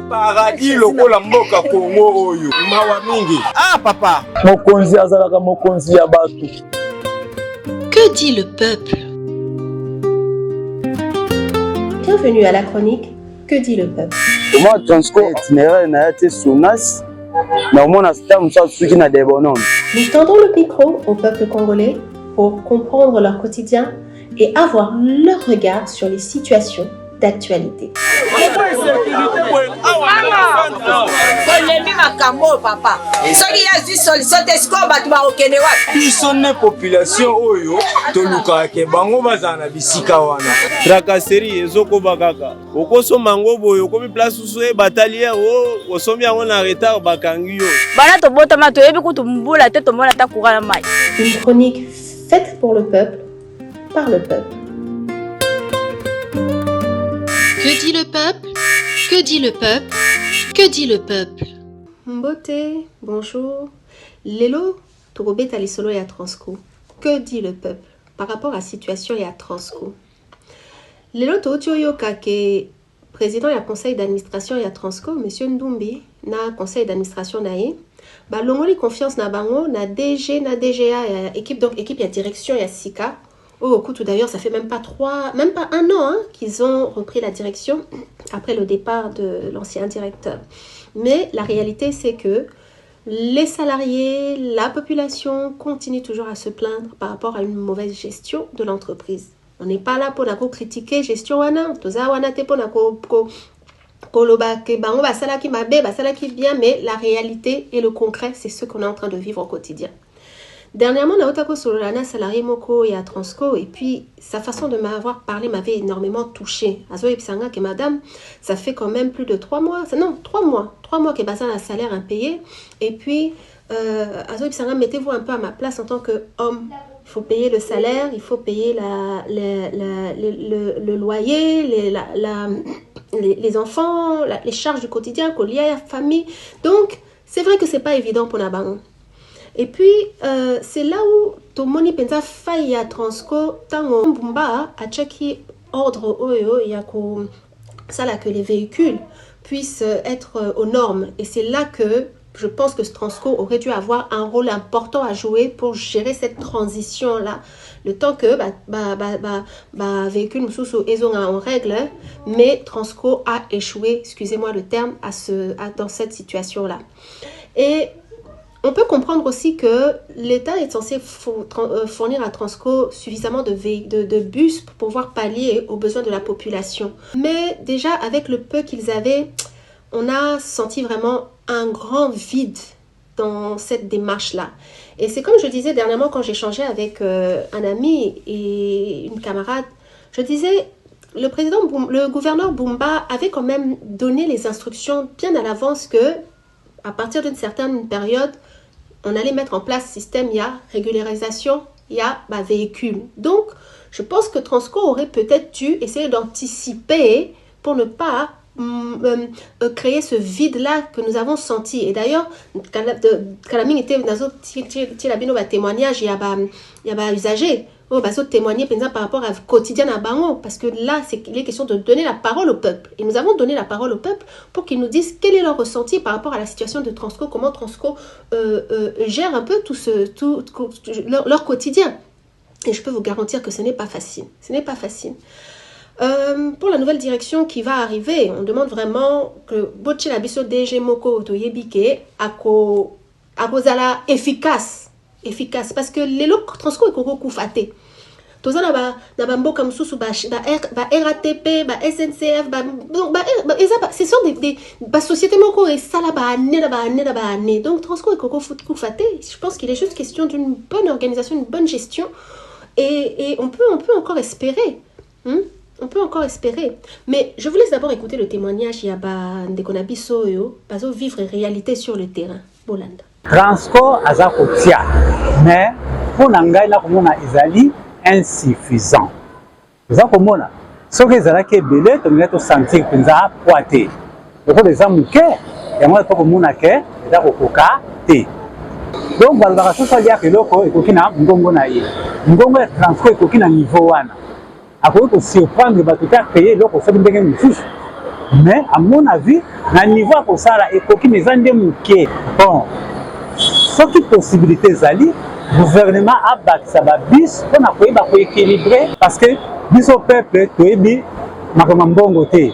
paradis lokola mboka Congo oyo mawa mingi. Ah papa, mokonzi azalaka mokonzi ya batu. Que dit le peuple? Bienvenue à la chronique Que dit le peuple? Moi Transco itinéraire na été Sonas na mona stam ça suki na debonom. Nous tendons le micro au peuple congolais pour comprendre leur quotidien et avoir leur regard sur les situations d'actualité. Population oyo toluka ke bango bazana bisika wana. Tracasserie ezokoba kaka. Okoso mango boyo komi place usu batalier o osomi yango na retard bakangi yo. Bana to botama to yebi kutu mbula te to mona ta courant mai. Une chronique faite pour le peuple, par le peuple. Que dit le peuple? Que dit le peuple? Que dit le peuple? Mbote, bonjour. Lelo, Torobeta Lisolo et à Transco. Que dit le peuple par rapport à la situation et à Transco? Lelo Totioyo Kake, président et conseil d'administration et à Transco, monsieur Ndumbi, na conseil d'administration nae, ba longoli confiance na bango, na DG, na DGA, équipe donc équipe et direction et Sika. Oh, écoute, d'ailleurs, ça fait même pas un an hein, qu'ils ont repris la direction après le départ de l'ancien directeur. Mais la réalité, c'est que les salariés, la population continue toujours à se plaindre par rapport à une mauvaise gestion de l'entreprise. On n'est pas là pour critiquer gestion wana, toza wana te pour koloba ke bango basala ki mabe, basala ki bien, mais la réalité et le concret, c'est ce qu'on est en train de vivre au quotidien. Dernièrement, Naotako Solana, salarié Moko et à Transco, et puis sa façon de m'avoir parlé m'avait énormément touchée. Azoe Psanga, que madame, ça fait quand même plus de 3 mois, non, 3 mois que Bazan a un salaire impayé, et puis Azoe Psanga, mettez-vous un peu à ma place en tant qu'homme. Il faut payer le salaire, il faut payer le loyer, les enfants, les charges du quotidien, qu'on y a la famille. Donc, c'est vrai que c'est pas évident pour Nabango. Et puis, c'est là où Tomoni Penza faille à Transco, Tango Mbumba a checké ordre oyo, il y a que les véhicules puissent être aux normes. Et c'est là que je pense que ce Transco aurait dû avoir un rôle important à jouer pour gérer cette transition-là. Le temps que véhicule Moussoussou Ezonga en règle, mais Transco a échoué, excusez-moi le terme, dans cette situation-là. Et on peut comprendre aussi que l'État est censé fournir à Transco suffisamment de bus pour pouvoir pallier aux besoins de la population. Mais déjà, avec le peu qu'ils avaient, on a senti vraiment un grand vide dans cette démarche-là. Et c'est comme je disais dernièrement quand j'échangeais avec un ami et une camarade, je disais, le gouverneur Bumba avait quand même donné les instructions bien à l'avance que, à partir d'une certaine période, on allait mettre en place système, il y a régularisation, il y a véhicule. Donc, je pense que Transco aurait peut-être dû essayer d'anticiper pour ne pas créer ce vide-là que nous avons senti. Et d'ailleurs, Kalaming était dans un témoignage, il y a usagé. Oh, témoigner par rapport à quotidien à Bango, parce que là, il est question de donner la parole au peuple. Et nous avons donné la parole au peuple pour qu'ils nous disent quel est leur ressenti par rapport à la situation de Transco, comment Transco gère un peu leur quotidien. Et je peux vous garantir que ce n'est pas facile. Ce n'est pas facile. Pour la nouvelle direction qui va arriver, on demande vraiment que Bochi Labiso DG Moko Toyebike akozala efficace parce que les locaux Transco est koko faté. Toza na ba mboka mususu ba RATP, ba SNCF, ce sont des sociétés moko et ça là ba année. Donc Transco est koko faté. Je pense qu'il est juste question d'une bonne organisation, une bonne gestion et on peut encore espérer. On peut encore espérer. Mais je vous laisse d'abord écouter le témoignage. Il y a Ndekonabiso yo, bazo vivre réalité sur le terrain. Bolanda. Transco aza kotia, mais pour nangai na komona ezali insuffisant. Za komona soki ezalaki ebele tolingi tosentir mpenza poa te. Lokolo eza moke yango epo komona ke eza kokoka te. Donc balobaka soso aliaka eloko ekoki na ngongo na ye. Ngongo ya Transco ekoki na niveau wana. Akoki kosurprendre bato te akreye eloko soki ndenge mosusu. mais à mon avis na niveau pour ça la ekoki mezande muke bon soki possibilité ezali gouvernement a bakisa ba bis pour na koyeba ko équilibrer parce que biso peuple toyebi makama mbongo te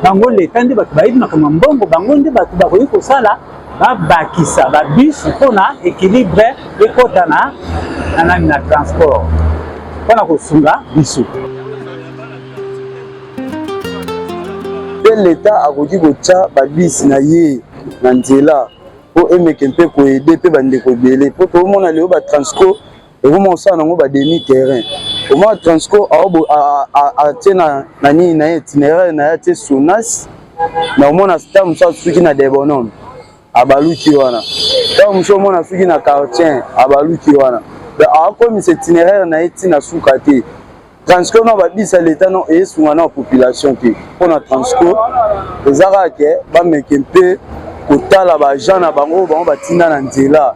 bango leta nde bato bayebi makama mbongo bango nde bato bakoki kosala babakisa ba bis pour na équilibre ekota na transport pour na kosunga biso l'État a koki kotia ba bis na ye na nzela po emeke mpe koyede mpe bandeko ebele po tomona lelo ba Transco ekomosala nango ba demi terrain omona Transco atie na nini na ye itinéraire na ye atie Sonas na omona ntango mosusu soki na Debonome abaluki wana ntango mosusu omona soki na Quartier abaluki wana akomisa itinéraire na ye ntina suka te Transco na babisa l'État non esunga na population te mpona Transco ezaka ke bameke mpe kotala bajean na bango bango batinda na nzela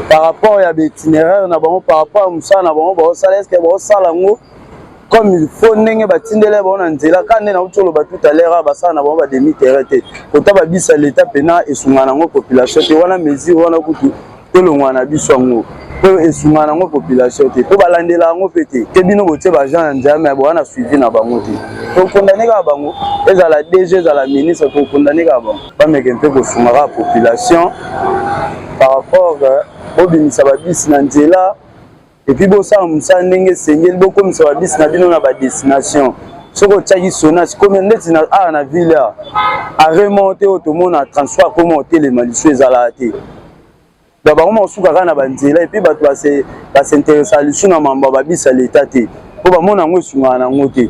par rapport ya baitinéraire na bango par rapport ya mosala na bango baosala eske baosala yango comme il faut ndenge batindele bango na nzela ka nde nauti oloba tout à l'heure basala na bango bademi terrain te kota babisa l'État mpena esunga nango population te wana mesure wana kutu tolongwa na biso yango po esunga nango population te po balandela yango mpe te bino botie bajean na nzela me bowana suivi na bango te tokondane kaka bango ezala DG ezala ministre tokondane kaka bango bameke mpe kosunga kaka population par rapport obimisa babisi na nzela epuis bosala mosala ndenge esengeli bokomisa babisi na bino na badestination soki otiaki Sonas komi ndeti awa na ville aremonte oyo tomona transport akoma otelema liso ezalaka te bango mosuka kaka na banzela epuis bato basinteresa lisu na mambo babisa l'État te po bamona yango esungaka nango te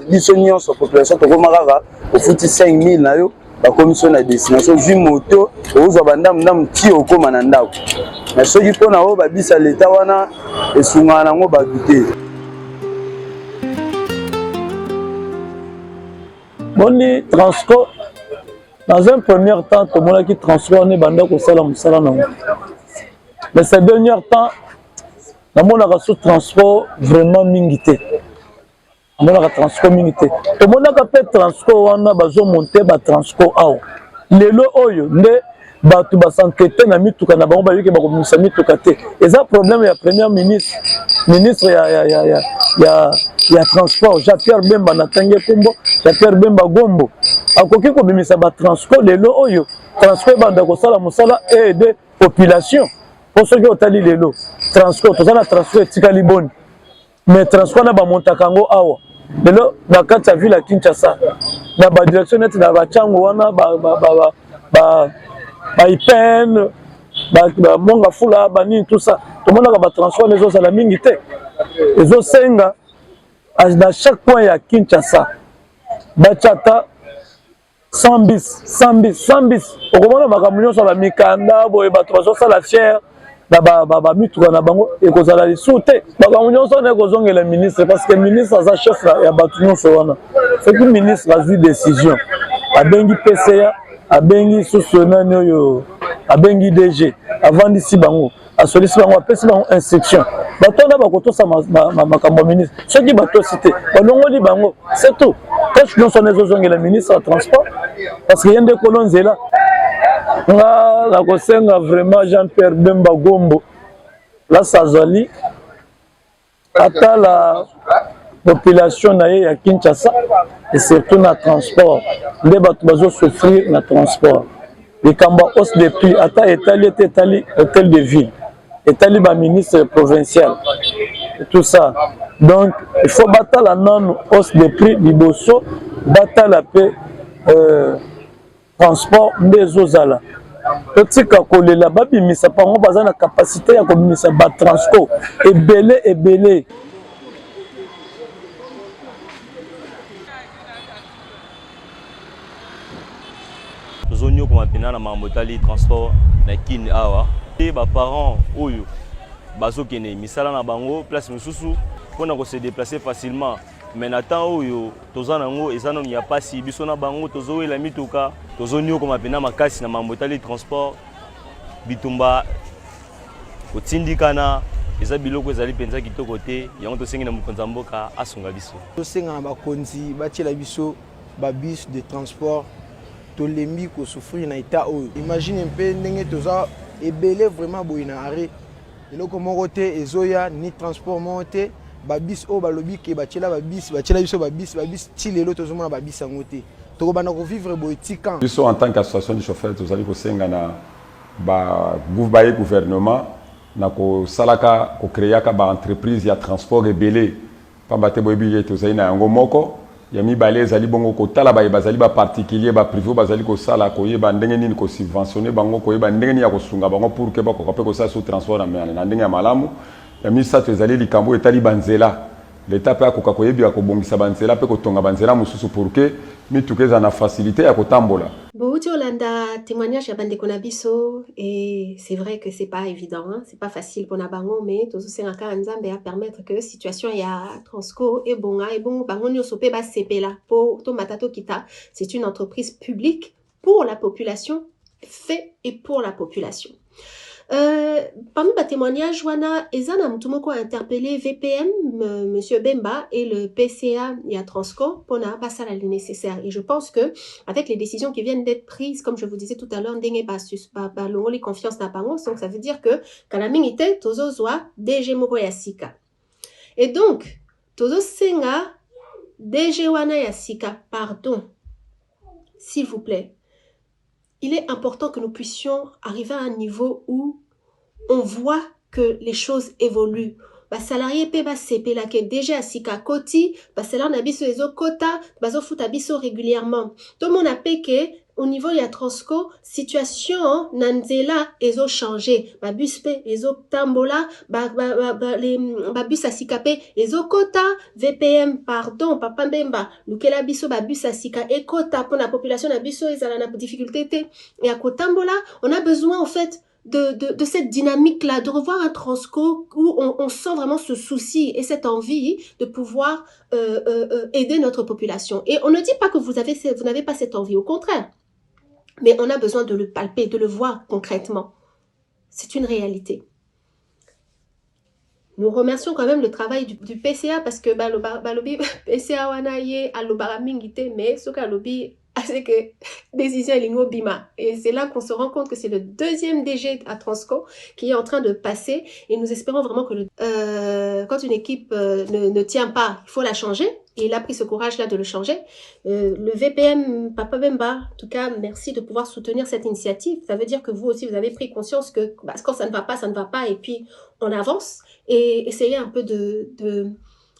biso nyonso population tokoma kaka ofuti 5000 na yo bakomiso na destination zwi moto ozwa bandamu ti okoma na ndako na soki mpona oyo babisa l'État wana esungaka nango bato te boni Transco dans un premier temps tout le monde qui Transco ne banda ko sala musala nango mais ces derniers temps na mona ka sous Transco vraiment mingité mona ka Transco mingité to mona ka pe Transco wana bazo monter ba Transco awo lelo oyo nde batu basantete na mituka na bango bayike bakomisa mituka te eza problème ya premier ministre ya transport Jean-Pierre Bemba na tange kombo Jean-Pierre Bemba Gombo akoki kobimisa ba Transco lelo oyo Transco banda ko sala musala aider population pour ceux qui otali lelo Transco tozana Transco etikali boni mais Transco na ba montakango awa lelo na kati ya ville ya Kinshasa na ba direction net na ba chango wana ba IPN ba monga fula bani tout ça tout le monde ba Transco les autres la mingi te les autres senga dans chaque point ya Kinshasa bachata 100 bis okomona makambo nyonso ba mikanda boye bato bazosala fière na ba mituka na bango ekozala lisu te makambo nyonso na ekozongela ministre parce que ministre aza chef ya bato nyonso wana soki ministre azwi décision abengi PCA abengi susu nani oyo abengi DG avandisi bango asolisi bango apesi bango instruction bato wana bakotosa makambo ministre soki batosi te balongoli bango c'est tout tâche nyonso na ezozongela ministre ya transport parce que ye nde kolo nzela nga nakosenga vraiment Jean-Pierre Bemba Gombo la sazali ata la population na ye ya Kinshasa et surtout na transport nde bato bazo souffrir na transport likambo hausse de prix ata etali hôtel de ville etali ba ministre provincial et tout ça donc il faut batala nanu hausse de prix liboso batala pe transport nde ezozala totika kolela babimisa pango baza na capacité ya kobimisa ba Transco ebele zonyo kuma pena na mamotali transport na kini awa et ba parents oyo bazokene misala na bango place mususu pona ko se déplacer facilement mais na temps oyo tozana ngo ezano ya pasi biso na bango tozowela mituka tozonyo kuma pena makasi na mamotali transport bitumba kotindikana eza biloko ezali penza kitoko te yango tosengi na mokonza mboka asunga biso tosenga na bakonzi batiela biso babus de transport tolembi ko souffrir na état oyo. Imagine mpe ndenge toza ebele vraiment boye na arrêt eloko moko te ezoya ni transport moko te babus oyo balobi ke batiela biso babus ti lelo tozomona babus yango te tokobanda kovivre boye ti quand biso en tant qu'association de chauffeurs tozali kosenga na baye gouvernement na kosalaka kokreaka baentreprise ya transport ebele pamba te boyebi ye tozali na yango moko ya mibale ezali bongo kotala baye bazali baparticulier baprivé bazali kosala koyeba ndenge nini kosubventionne bango koyeba ndenge nini ya kosunga bango pour ke bakoka mpe kosala sous transport na ndenge ya malamu ya misato ezali likambo etali banzela leta mpe akoka koyebika kobongisa banzela mpe kotonga banzela mosusu pour ke mituka eza na facilité ya kotambola. Bouti Olanda, témoignage à Bande Konabiso, et c'est vrai que c'est pas évident, hein? C'est pas facile pour Nabango, mais tout ce à permettre que la situation y a Transco et bon, Bango Nyosope bas CP là, pour Tomatato Kita, c'est une entreprise publique pour la population, fait et pour la population. Parmi les témoignages, Wana Ezana Mtumoko a interpellé VPM, Monsieur Bemba et le PCA et à Transco pour n'a pas ça le nécessaire. Et je pense que avec les décisions qui viennent d'être prises, comme je vous disais tout à l'heure, n'engagez pas l'ongoli confiance n'a pas donc ça veut dire que quand la minité tozo zoa DG Moko Yasika. Et donc tozo senga DG Wana Yasika, pardon, s'il vous plaît. Il est important que nous puissions arriver à un niveau où on voit que les choses évoluent. Salarié pe CP la ke déjà asika koti, là on a biso ezo kota, bazo futa biso régulièrement. Tout le monde a peke au niveau ya Transco, situation nanzela ezo changé. Bus pe ezo tambola, bus asika pe ezo kota, VPM pardon, papa Mbemba, lukela biso bus asika e kota pour la population na biso ezala na difficulté te. Et à kotambola, on a besoin en fait de cette dynamique-là, de revoir un Transco où on sent vraiment ce souci et cette envie de pouvoir aider notre population. Et on ne dit pas que vous n'avez pas cette envie, au contraire. Mais on a besoin de le palper, de le voir concrètement. C'est une réalité. Nous remercions quand même le travail du PCA parce que le PCA wanaye alobara mingite mais ce que lobby c'est que décision lingo bima et c'est là qu'on se rend compte que c'est le deuxième DG à Transco qui est en train de passer et nous espérons vraiment que quand une équipe ne tient pas, il faut la changer et il a pris ce courage là de le changer. Le VPM Papa Bemba, en tout cas merci de pouvoir soutenir cette initiative. Ça veut dire que vous aussi vous avez pris conscience que quand ça ne va pas et puis on avance et essayer un peu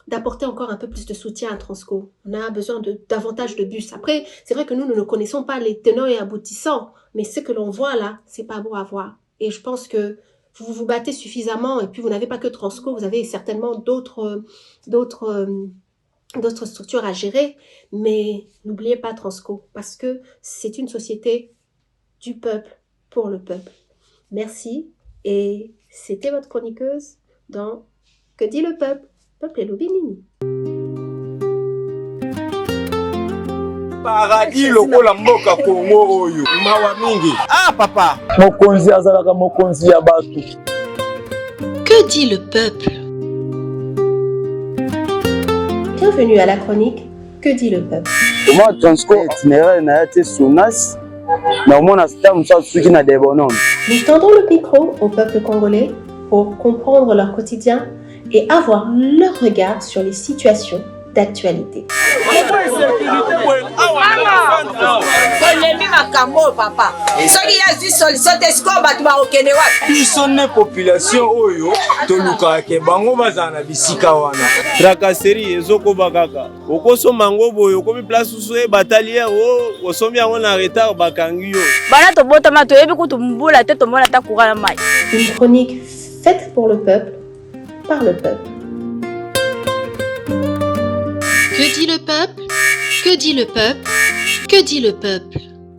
d'apporter encore un peu plus de soutien à Transco. On a besoin davantage de bus. Après, c'est vrai que nous ne connaissons pas les tenants et aboutissants, mais ce que l'on voit là, c'est pas beau à voir. Et je pense que vous vous battez suffisamment, et puis vous n'avez pas que Transco, vous avez certainement d'autres structures à gérer, mais n'oubliez pas Transco, parce que c'est une société du peuple, pour le peuple. Merci, et c'était votre chroniqueuse dans Que dit le peuple? Peuple et Lobinini. Paradis lokola mboka Congo oyo mawa mingi. Ah papa. Mokonzi azalaka mokonzi ya batu. Que dit le peuple? Bienvenue à la chronique Que dit le peuple? Moi Transco itinéraire na été Sonas. Na mona stam ça suki na debonon. Nous tendons le micro au peuple congolais pour comprendre leur quotidien et avoir leur regard sur les situations d'actualité. Population oyo toluka ke bango bazana bisika wana. Tracasserie ezokoba kaka. Okoso mango boyo komi place sous batalière o osomi yango na retard bakangi yo. Bana to botama to yebi kutu mbula te to mona ta courant mai. Une chronique faite pour le peuple, par le peuple. Que dit le peuple? Que dit le peuple? Que dit le peuple?